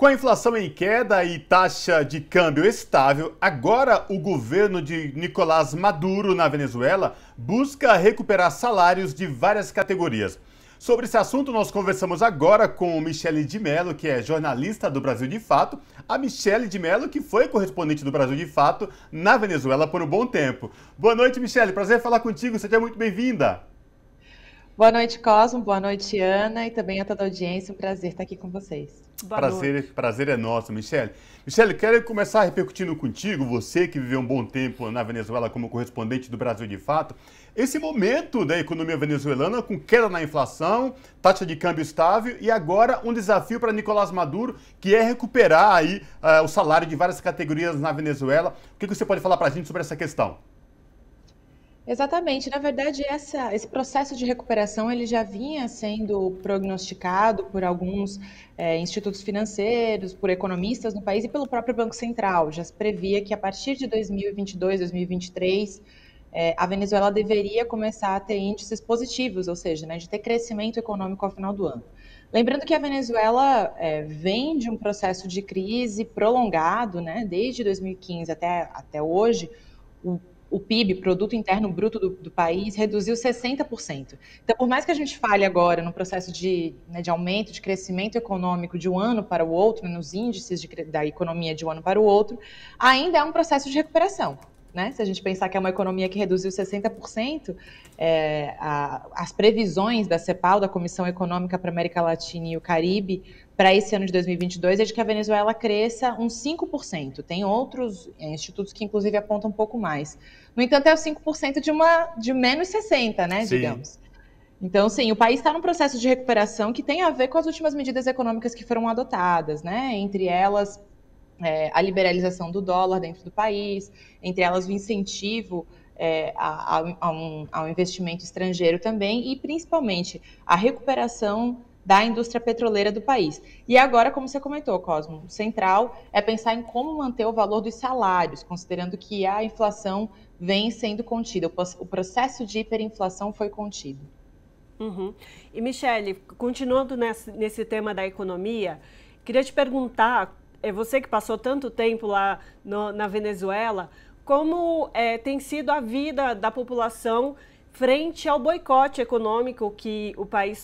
Com a inflação em queda e taxa de câmbio estável, agora o governo de Nicolás Maduro na Venezuela busca recuperar salários de várias categorias. Sobre esse assunto, nós conversamos agora com Michele de Mello, que é jornalista do Brasil de Fato. A Michele de Mello, que foi correspondente do Brasil de Fato na Venezuela por um bom tempo. Boa noite, Michele. Prazer falar contigo. Seja muito bem-vinda. Boa noite, Cosmo. Boa noite, Ana. E também a toda a audiência. Um prazer estar aqui com vocês. Prazer é nosso, Michele. Michele, quero começar repercutindo contigo, você que viveu um bom tempo na Venezuela como correspondente do Brasil de Fato, esse momento da economia venezuelana com queda na inflação, taxa de câmbio estável e agora um desafio para Nicolás Maduro, que é recuperar aí o salário de várias categorias na Venezuela. O que você pode falar para a gente sobre essa questão? Exatamente. Na verdade, esse processo de recuperação ele já vinha sendo prognosticado por alguns institutos financeiros, por economistas no país e pelo próprio Banco Central. Já se previa que a partir de 2022, 2023, a Venezuela deveria começar a ter índices positivos, ou seja, de ter crescimento econômico ao final do ano. Lembrando que a Venezuela vem de um processo de crise prolongado, desde 2015 até hoje. O PIB, Produto Interno Bruto do país, reduziu 60%. Então, por mais que a gente fale agora no processo de aumento, de crescimento econômico de um ano para o outro, nos índices da economia de um ano para o outro, ainda é um processo de recuperação. Se a gente pensar que é uma economia que reduziu 60%, as previsões da CEPAL, da Comissão Econômica para a América Latina e o Caribe, para esse ano de 2022, é de que a Venezuela cresça uns 5%. Tem outros institutos que, inclusive, apontam um pouco mais. No entanto, é os 5% de menos 60%, digamos. Então, sim, o país está num processo de recuperação que tem a ver com as últimas medidas econômicas que foram adotadas, entre elas a liberalização do dólar dentro do país, entre elas o incentivo ao investimento estrangeiro também e, principalmente, a recuperação da indústria petroleira do país. E agora, como você comentou, Cosmo, o central é pensar em como manter o valor dos salários, considerando que a inflação vem sendo contida, o processo de hiperinflação foi contido. Uhum. E, Michele, continuando nesse tema da economia, queria te perguntar, você que passou tanto tempo lá na Venezuela, como tem sido a vida da população frente ao boicote econômico que o país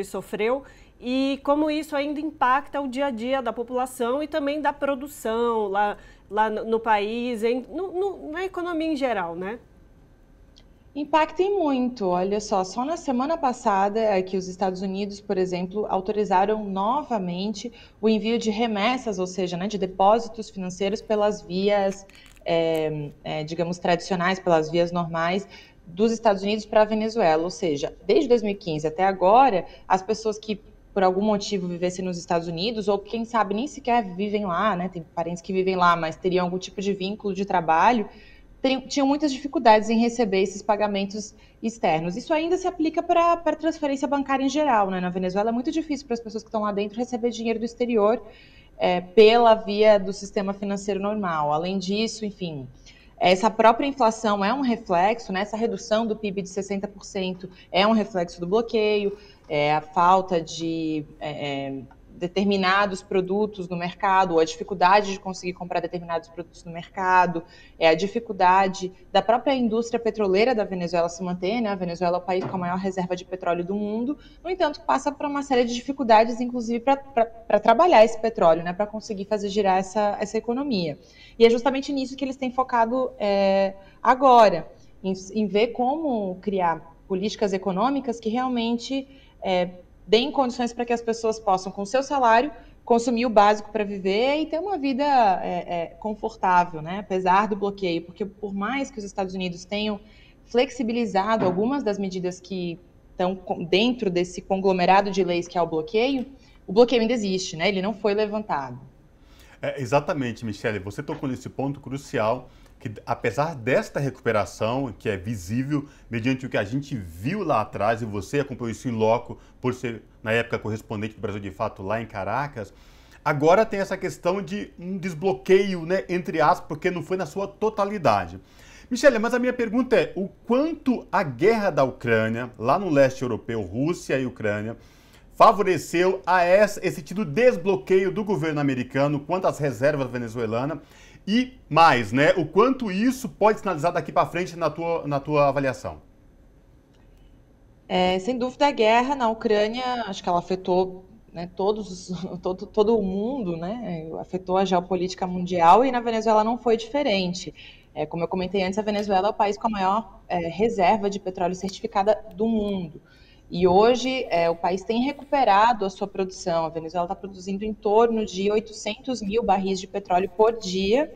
sofreu, e como isso ainda impacta o dia a dia da população e também da produção lá no país, na economia em geral, Impacta muito. Olha só na semana passada é que os Estados Unidos, por exemplo, autorizaram novamente o envio de remessas, ou seja, de depósitos financeiros pelas vias, digamos, tradicionais, pelas vias normais dos Estados Unidos para a Venezuela. Ou seja, desde 2015 até agora, as pessoas que por algum motivo vivessem nos Estados Unidos, ou quem sabe nem sequer vivem lá, tem parentes que vivem lá, mas teriam algum tipo de vínculo de trabalho, tinham muitas dificuldades em receber esses pagamentos externos. Isso ainda se aplica para transferência bancária em geral. Na Venezuela é muito difícil para as pessoas que estão lá dentro receber dinheiro do exterior pela via do sistema financeiro normal. Além disso, enfim, essa própria inflação é um reflexo, essa redução do PIB de 60% é um reflexo do bloqueio, a falta de determinados produtos no mercado, ou a dificuldade de conseguir comprar determinados produtos no mercado, a dificuldade da própria indústria petroleira da Venezuela se manter, A Venezuela é o país com a maior reserva de petróleo do mundo, no entanto, passa por uma série de dificuldades, inclusive para trabalhar esse petróleo, para conseguir fazer girar essa economia. E é justamente nisso que eles têm focado agora, em ver como criar políticas econômicas que realmente deem condições para que as pessoas possam, com o seu salário, consumir o básico para viver e ter uma vida confortável, apesar do bloqueio. Porque por mais que os Estados Unidos tenham flexibilizado algumas das medidas que estão dentro desse conglomerado de leis que é o bloqueio ainda existe, ele não foi levantado. Exatamente, Michele, você tocou nesse ponto crucial, que apesar desta recuperação, que é visível, mediante o que a gente viu lá atrás, e você acompanhou isso em loco, por ser, na época, correspondente do Brasil de Fato lá em Caracas, agora tem essa questão de um desbloqueio, entre aspas, porque não foi na sua totalidade. Michele, mas a minha pergunta é, o quanto a guerra da Ucrânia, lá no leste europeu, Rússia e Ucrânia, favoreceu esse tipo de desbloqueio do governo americano quanto às reservas venezuelanas? E mais, né? O quanto isso pode sinalizar daqui para frente na tua avaliação? Sem dúvida, a guerra na Ucrânia, acho que ela afetou, né, todo o mundo, né, afetou a geopolítica mundial e na Venezuela não foi diferente. Como eu comentei antes, a Venezuela é o país com a maior reserva de petróleo certificada do mundo. E hoje o país tem recuperado a sua produção. A Venezuela está produzindo em torno de 800 mil barris de petróleo por dia,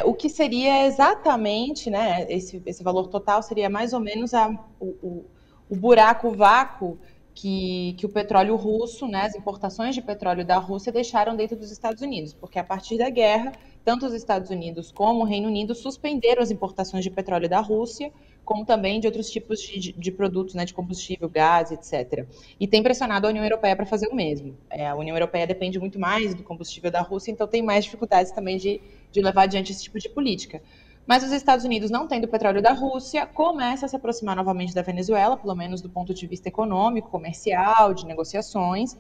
o que seria exatamente, né, esse valor total seria mais ou menos o buraco, o vácuo que o petróleo russo, né, as importações de petróleo da Rússia deixaram dentro dos Estados Unidos, porque a partir da guerra, tanto os Estados Unidos como o Reino Unido suspenderam as importações de petróleo da Rússia, como também de outros tipos de produtos, né, de combustível, gás, etc. E tem pressionado a União Europeia para fazer o mesmo. A União Europeia depende muito mais do combustível da Rússia, então tem mais dificuldades também de levar adiante esse tipo de política. Mas os Estados Unidos, não tendo petróleo da Rússia, começa a se aproximar novamente da Venezuela, pelo menos do ponto de vista econômico, comercial, de negociações.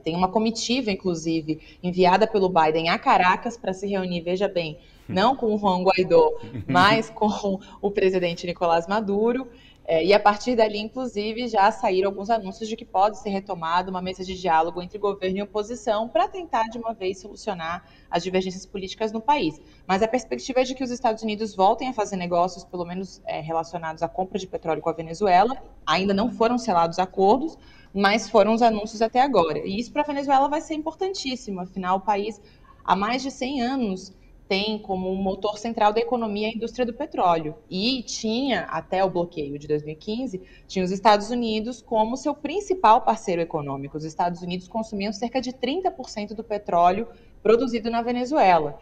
Tem uma comitiva, inclusive, enviada pelo Biden a Caracas para se reunir, veja bem, não com o Juan Guaidó, mas com o presidente Nicolás Maduro. E a partir dali, inclusive, já saíram alguns anúncios de que pode ser retomada uma mesa de diálogo entre governo e oposição para tentar, de uma vez, solucionar as divergências políticas no país. Mas a perspectiva é de que os Estados Unidos voltem a fazer negócios, pelo menos relacionados à compra de petróleo com a Venezuela. Ainda não foram selados acordos, mas foram os anúncios até agora. E isso para a Venezuela vai ser importantíssimo, afinal, o país há mais de 100 anos tem como um motor central da economia a indústria do petróleo. E tinha, até o bloqueio de 2015, tinha os Estados Unidos como seu principal parceiro econômico. Os Estados Unidos consumiam cerca de 30% do petróleo produzido na Venezuela.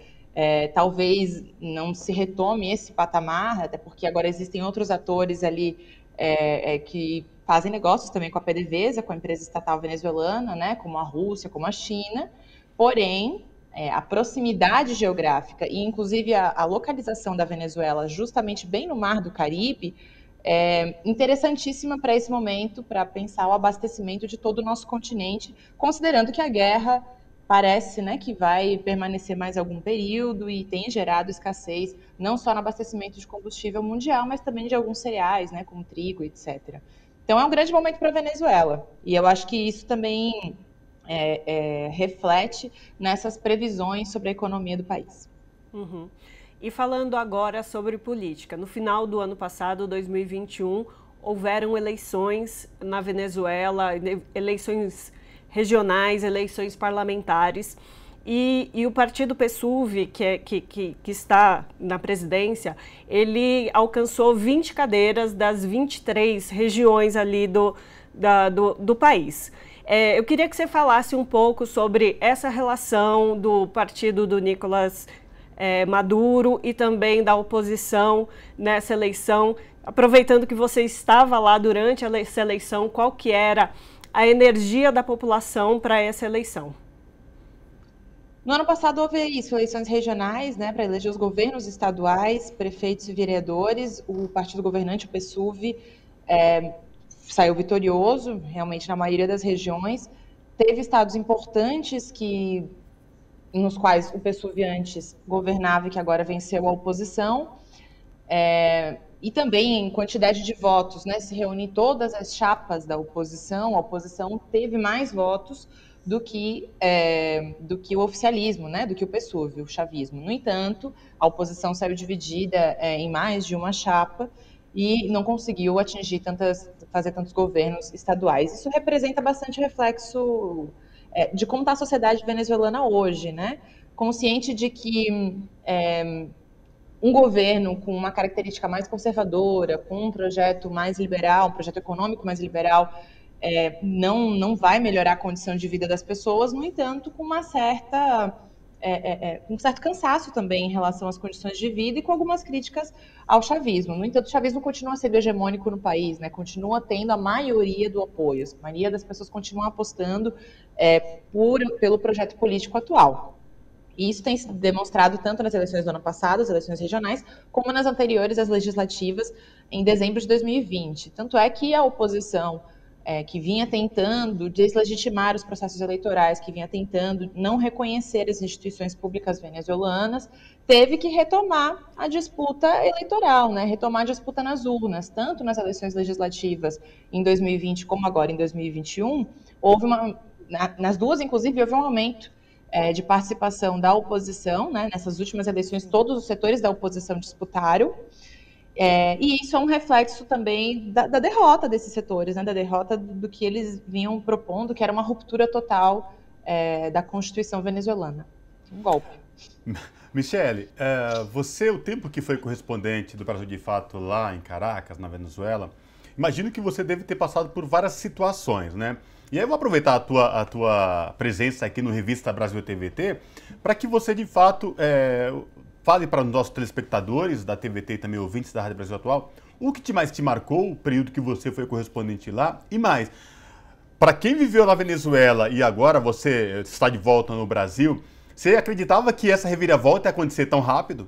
Talvez não se retome esse patamar, até porque agora existem outros atores ali que fazem negócios também com a PDVSA, com a empresa estatal venezuelana, né, como a Rússia, como a China. Porém, a proximidade geográfica e, inclusive, a localização da Venezuela justamente bem no Mar do Caribe é interessantíssima para esse momento, para pensar o abastecimento de todo o nosso continente, considerando que a guerra parece, né, que vai permanecer mais algum período e tem gerado escassez, não só no abastecimento de combustível mundial, mas também de alguns cereais, né, como trigo, etc. Então, é um grande momento para a Venezuela. E eu acho que isso também reflete nessas previsões sobre a economia do país. Uhum. E falando agora sobre política, no final do ano passado, 2021, houveram eleições na Venezuela, eleições regionais, eleições parlamentares, e o partido PSUV, que está na presidência, ele alcançou 20 cadeiras das 23 regiões ali do país. Eu queria que você falasse um pouco sobre essa relação do partido do Nicolás Maduro e também da oposição nessa eleição. Aproveitando que você estava lá durante essa eleição, qual que era a energia da população para essa eleição? No ano passado houve eleições regionais, né, para eleger os governos estaduais, prefeitos e vereadores. O partido governante, o PSUV, saiu vitorioso, realmente, na maioria das regiões. Teve estados importantes nos quais o PSUV antes governava e que agora venceu a oposição. E também em quantidade de votos, né? Se reunir todas as chapas da oposição, a oposição teve mais votos do que o oficialismo, né? Do que o PSUV, o chavismo. No entanto, a oposição saiu dividida em mais de uma chapa e não conseguiu fazer tantos governos estaduais. Isso representa bastante reflexo de como está a sociedade venezuelana hoje, né? Consciente de que um governo com uma característica mais conservadora, com um projeto mais liberal, um projeto econômico mais liberal, não vai melhorar a condição de vida das pessoas, no entanto, com um certo cansaço também em relação às condições de vida e com algumas críticas ao chavismo. No entanto, o chavismo continua sendo hegemônico no país, né? Continua tendo a maioria do apoio, a maioria das pessoas continuam apostando pelo projeto político atual. E isso tem sido demonstrado tanto nas eleições do ano passado, as eleições regionais, como nas anteriores, as legislativas, em dezembro de 2020. Tanto é que a oposição que vinha tentando deslegitimar os processos eleitorais, que vinha tentando não reconhecer as instituições públicas venezuelanas, teve que retomar a disputa eleitoral, né? Retomar a disputa nas urnas, tanto nas eleições legislativas em 2020 como agora em 2021, nas duas, inclusive, houve um aumento de participação da oposição, né? Nessas últimas eleições, todos os setores da oposição disputaram. E isso é um reflexo também da derrota desses setores, né, da derrota do que eles vinham propondo, que era uma ruptura total da Constituição venezuelana. Um golpe. Michele, você, o tempo que foi correspondente do Brasil de Fato lá em Caracas, na Venezuela, imagino que você deve ter passado por várias situações, né? E aí eu vou aproveitar a tua presença aqui no Revista Brasil TVT para que você, de fato, fale para os nossos telespectadores da TVT e também ouvintes da Rádio Brasil Atual, o que mais te marcou, o período que você foi correspondente lá, e mais, para quem viveu na Venezuela e agora você está de volta no Brasil, você acreditava que essa reviravolta ia acontecer tão rápido?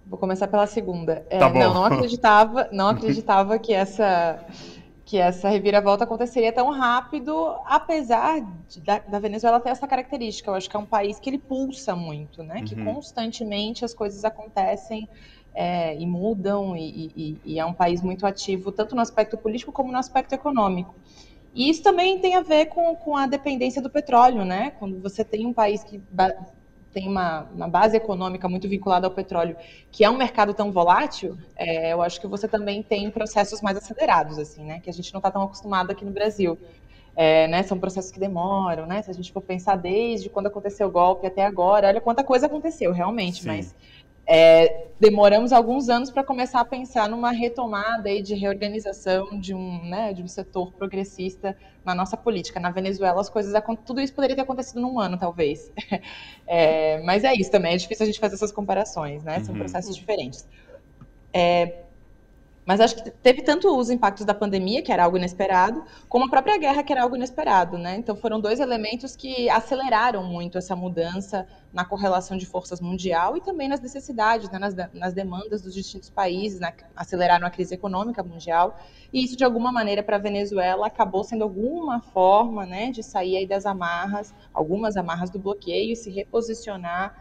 Vou começar pela segunda. Tá bom. Não acreditava que essa reviravolta aconteceria tão rápido, apesar da Venezuela ter essa característica. Eu acho que é um país que ele pulsa muito, né? Que constantemente as coisas acontecem e mudam, e é um país muito ativo, tanto no aspecto político como no aspecto econômico. E isso também tem a ver com a dependência do petróleo, né? Quando você tem um país que tem uma base econômica muito vinculada ao petróleo, que é um mercado tão volátil, eu acho que você também tem processos mais acelerados, assim, né? Que a gente não está tão acostumado aqui no Brasil. Né? São processos que demoram, né? Se a gente for pensar desde quando aconteceu o golpe até agora, olha quanta coisa aconteceu, realmente, Sim. Mas demoramos alguns anos para começar a pensar numa retomada aí de reorganização de um setor progressista na nossa política. Na Venezuela, tudo isso poderia ter acontecido num ano, talvez. Mas é isso também, é difícil a gente fazer essas comparações, né? São processos diferentes. Mas acho que teve tanto os impactos da pandemia, que era algo inesperado, como a própria guerra, que era algo inesperado, né? Então foram dois elementos que aceleraram muito essa mudança na correlação de forças mundial e também nas necessidades, né? nas demandas dos distintos países, né? Aceleraram a crise econômica mundial. E isso, de alguma maneira, para a Venezuela, acabou sendo alguma forma, né, de sair aí das amarras, algumas amarras do bloqueio e se reposicionar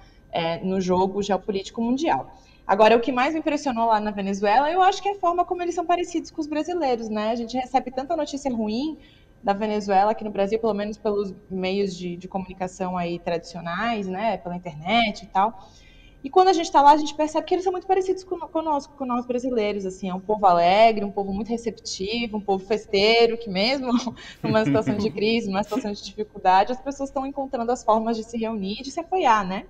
no jogo geopolítico mundial. Agora, o que mais me impressionou lá na Venezuela, eu acho que é a forma como eles são parecidos com os brasileiros, né? A gente recebe tanta notícia ruim da Venezuela aqui no Brasil, pelo menos pelos meios de comunicação aí tradicionais, né? Pela internet e tal. E quando a gente está lá, a gente percebe que eles são muito parecidos conosco, com nós brasileiros, assim. É um povo alegre, um povo muito receptivo, um povo festeiro, que mesmo numa situação de crise, numa situação de dificuldade, as pessoas estão encontrando as formas de se reunir e de se apoiar, né?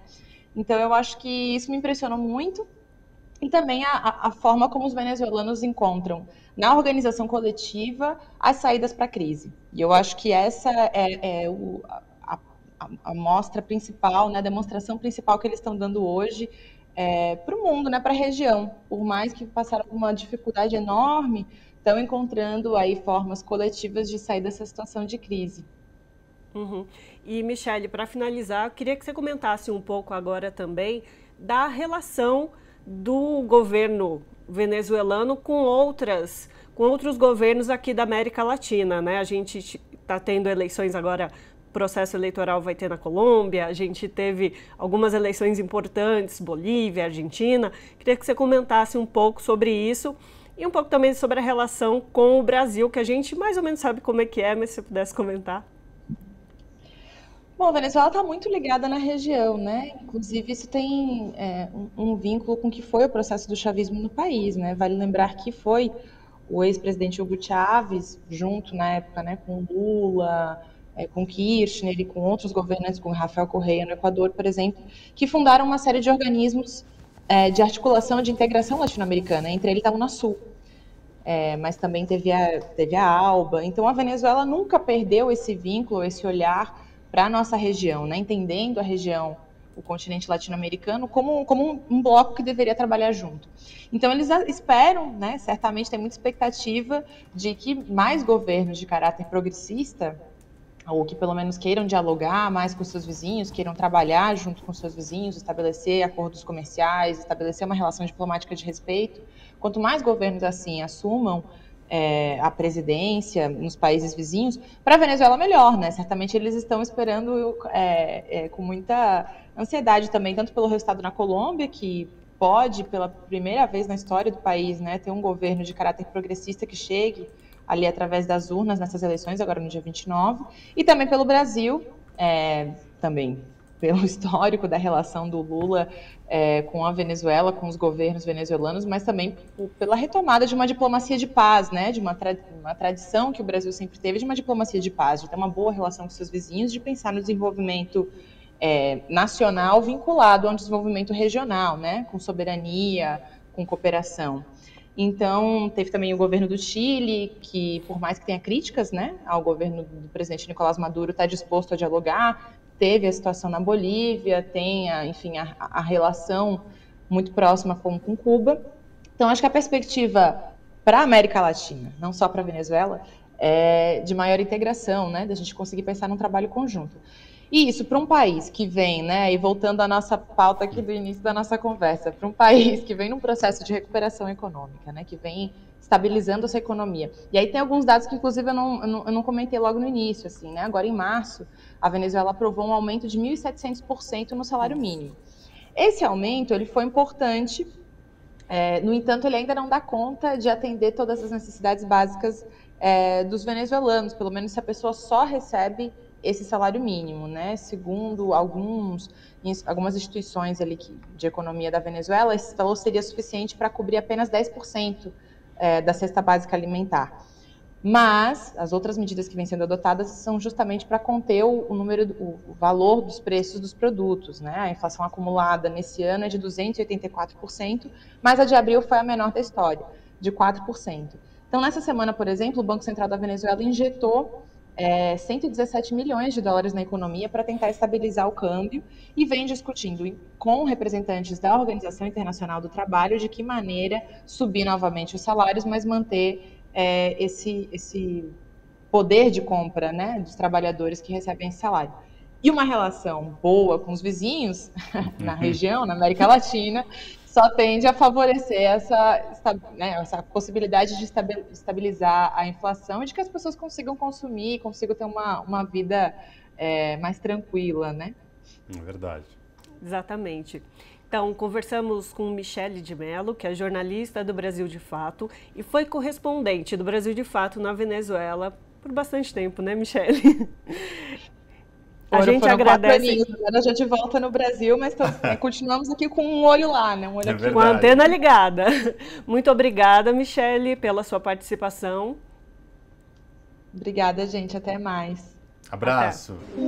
Então, eu acho que isso me impressionou muito. E também a forma como os venezuelanos encontram na organização coletiva as saídas para a crise. E eu acho que essa a mostra principal, né, a demonstração principal que eles estão dando hoje para o mundo, né, para a região. Por mais que passaram por uma dificuldade enorme, estão encontrando aí formas coletivas de sair dessa situação de crise. E, Michele, para finalizar, eu queria que você comentasse um pouco agora também da relação do governo venezuelano com outros governos aqui da América Latina, né? A gente está tendo eleições agora, processo eleitoral vai ter na Colômbia, a gente teve algumas eleições importantes, Bolívia, Argentina. Queria que você comentasse um pouco sobre isso e um pouco também sobre a relação com o Brasil, que a gente mais ou menos sabe como é que é, mas se você pudesse comentar. Bom, a Venezuela está muito ligada na região, né? Inclusive, isso tem um vínculo com o que foi o processo do chavismo no país, né? Vale lembrar que foi o ex-presidente Hugo Chávez, junto na época, né, com Lula, com Kirchner e com outros governantes, com Rafael Correa no Equador, por exemplo, que fundaram uma série de organismos de articulação e de integração latino-americana. Entre eles, a Unasul. Mas também teve a ALBA. Então, a Venezuela nunca perdeu esse vínculo, esse olhar para a nossa região, né? Entendendo a região, o continente latino-americano, como um bloco que deveria trabalhar junto. Então, eles esperam, né? Certamente tem muita expectativa de que mais governos de caráter progressista, ou que pelo menos queiram dialogar mais com seus vizinhos, queiram trabalhar junto com seus vizinhos, estabelecer acordos comerciais, estabelecer uma relação diplomática de respeito. Quanto mais governos assim assumam a presidência nos países vizinhos, para a Venezuela melhor, né? Certamente eles estão esperando com muita ansiedade também, tanto pelo resultado na Colômbia, que pode, pela primeira vez na história do país, né, ter um governo de caráter progressista que chegue ali através das urnas nessas eleições, agora no dia 29, e também pelo Brasil, também pelo histórico da relação do Lula com a Venezuela, com os governos venezuelanos, mas também pela retomada de uma diplomacia de paz, né, de uma tradição que o Brasil sempre teve de uma diplomacia de paz, de ter uma boa relação com seus vizinhos, de pensar no desenvolvimento nacional vinculado a um desenvolvimento regional, né, com soberania, com cooperação. Então, teve também o governo do Chile, que, por mais que tenha críticas, né, ao governo do presidente Nicolás Maduro, está disposto a dialogar. Teve a situação na Bolívia, tem, enfim, a relação muito próxima com Cuba. Então, acho que a perspectiva para a América Latina, não só para a Venezuela, é de maior integração, né, da gente conseguir pensar num trabalho conjunto. E isso para um país que vem, né, e voltando à nossa pauta aqui do início da nossa conversa, para um país que vem num processo de recuperação econômica, né, que vem estabilizando essa economia. E aí tem alguns dados que, inclusive, eu não comentei logo no início, assim, né, agora em março, a Venezuela aprovou um aumento de 1.700% no salário mínimo. Esse aumento, ele foi importante, no entanto, ele ainda não dá conta de atender todas as necessidades básicas dos venezuelanos, pelo menos se a pessoa só recebe esse salário mínimo, né? Segundo algumas instituições ali de economia da Venezuela, esse valor seria suficiente para cobrir apenas 10% da cesta básica alimentar. Mas as outras medidas que vêm sendo adotadas são justamente para conter o valor dos preços dos produtos, né? A inflação acumulada nesse ano é de 284%, mas a de abril foi a menor da história, de 4%. Então, nessa semana, por exemplo, o Banco Central da Venezuela injetou 117 milhões de dólares na economia para tentar estabilizar o câmbio e vem discutindo com representantes da Organização Internacional do Trabalho de que maneira subir novamente os salários, mas manter esse poder de compra, né, dos trabalhadores que recebem esse salário. E uma relação boa com os vizinhos na região, na América Latina, só tende a favorecer essa possibilidade de estabilizar a inflação e de que as pessoas consigam consumir, consigam ter uma vida mais tranquila, né? É verdade. Exatamente. Então, conversamos com Michele de Mello, que é jornalista do Brasil de Fato e foi correspondente do Brasil de Fato na Venezuela por bastante tempo, né, Michele? A gente agradece. Agora a gente volta no Brasil, mas continuamos aqui com um olho lá, né? Um olho aqui. Com a antena ligada. Muito obrigada, Michele, pela sua participação. Obrigada, gente. Até mais. Abraço. Até.